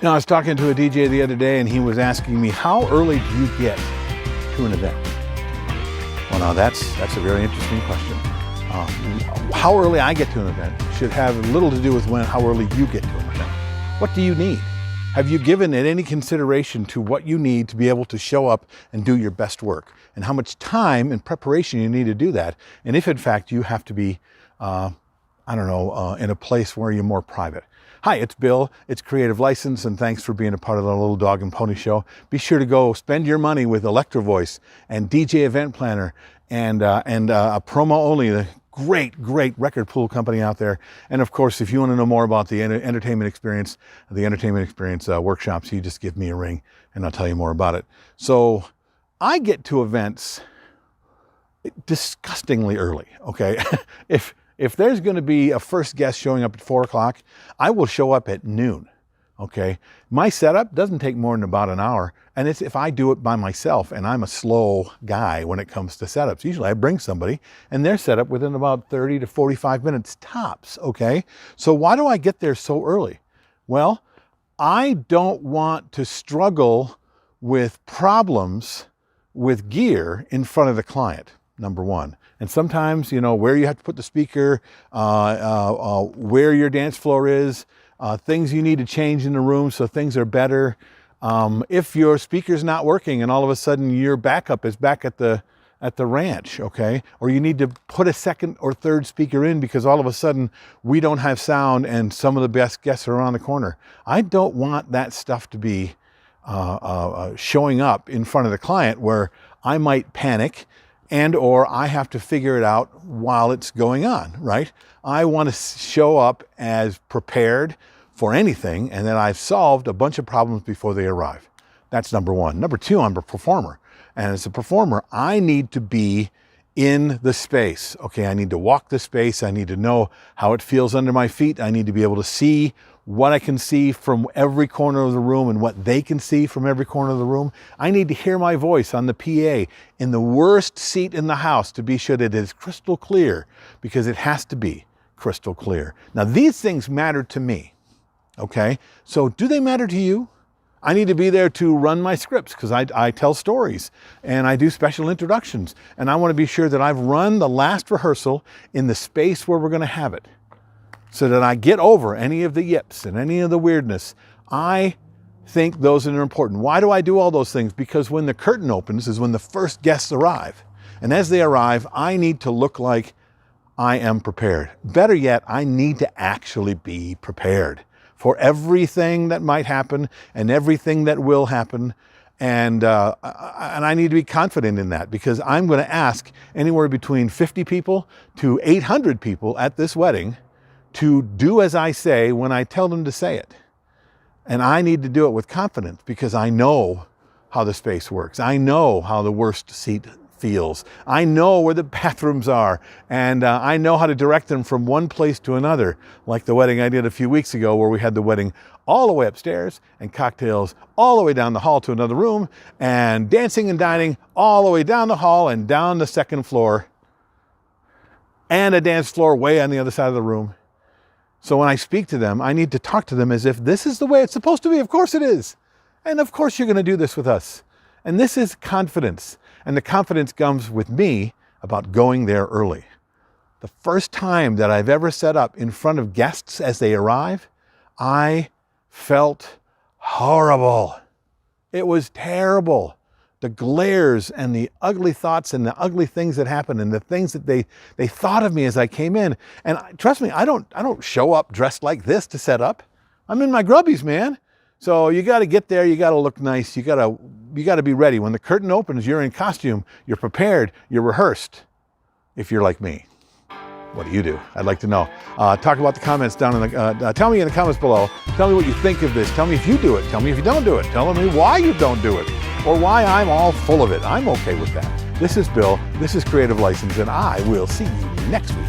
I was talking to a DJ the other day and he was asking me, how early do you get to an event? Well, now that's a very interesting question. How early I get to an event should have little to do with how early you get to an event. What do you need? Have you given it any consideration to what you need to be able to show up and do your best work, and how much time and preparation you need to do that? And if in fact you have to be, in a place where you're more private. Hi, it's Bill. It's Creative License, and thanks for being a part of the Little Dog and Pony Show. Be sure to go spend your money with Electro Voice and DJ Event Planner and a Promo Only, the great record pool company out there. And of course, if you want to know more about the entertainment experience workshops, you just give me a ring and I'll tell you more about it. So I get to events disgustingly early, okay? If there's going to be a first guest showing up at 4 o'clock, I will show up at noon, okay? My setup doesn't take more than about an hour, and it's if I do it by myself, and I'm a slow guy when it comes to setups. Usually I bring somebody, and they're set up within about 30 to 45 minutes tops, okay? So why do I get there so early? Well, I don't want to struggle with problems with gear in front of the client, number one. And sometimes, where you have to put the speaker, where your dance floor is, things you need to change in the room so things are better. If your speaker's not working and all of a sudden your backup is back at the ranch, okay? Or you need to put a second or third speaker in because all of a sudden we don't have sound and some of the best guests are around the corner. I don't want that stuff to be showing up in front of the client where I might panic or I have to figure it out while it's going on, right? I want to show up as prepared for anything and that I've solved a bunch of problems before they arrive. That's number one. Number two, I'm a performer. And as a performer, I need to be in the space, okay? I need to walk the space. I need to know how it feels under my feet. I need to be able to see what I can see from every corner of the room and what they can see from every corner of the room. I need to hear my voice on the PA in the worst seat in the house to be sure that it is crystal clear, because it has to be crystal clear. Now, these things matter to me, okay? So do they matter to you? I need to be there to run my scripts because I tell stories and I do special introductions. And I want to be sure that I've run the last rehearsal in the space where we're going to have it, so that I get over any of the yips and any of the weirdness. I think those are important. Why do I do all those things? Because when the curtain opens is when the first guests arrive. And as they arrive, I need to look like I am prepared. Better yet, I need to actually be prepared for everything that might happen and everything that will happen. And I need to be confident in that, because I'm going to ask anywhere between 50 people to 800 people at this wedding to do as I say when I tell them to say it. And I need to do it with confidence because I know how the space works. I know how the worst seat feels. I know where the bathrooms are, and I know how to direct them from one place to another, like the wedding I did a few weeks ago where we had the wedding all the way upstairs and cocktails all the way down the hall to another room and dancing and dining all the way down the hall and down the second floor and a dance floor way on the other side of the room. So when I speak to them, I need to talk to them as if this is the way it's supposed to be. Of course it is. And of course you're going to do this with us. And this is confidence. And the confidence comes with me about going there early. The first time that I've ever set up in front of guests as they arrive, I felt horrible. It was terrible. The glares and the ugly thoughts and the ugly things that happened and the things that they thought of me as I came in. And trust me, I don't show up dressed like this to set up. I'm in my grubbies, man. So you got to get there. You got to look nice. You got to be ready. When the curtain opens, you're in costume. You're prepared. You're rehearsed. If you're like me, what do you do? I'd like to know. Talk about the comments down in the. Tell me in the comments below. Tell me what you think of this. Tell me if you do it. Tell me if you don't do it. Tell me why you don't do it, or why I'm all full of it. I'm okay with that. This is Bill. This is Creative License, and I will see you next week.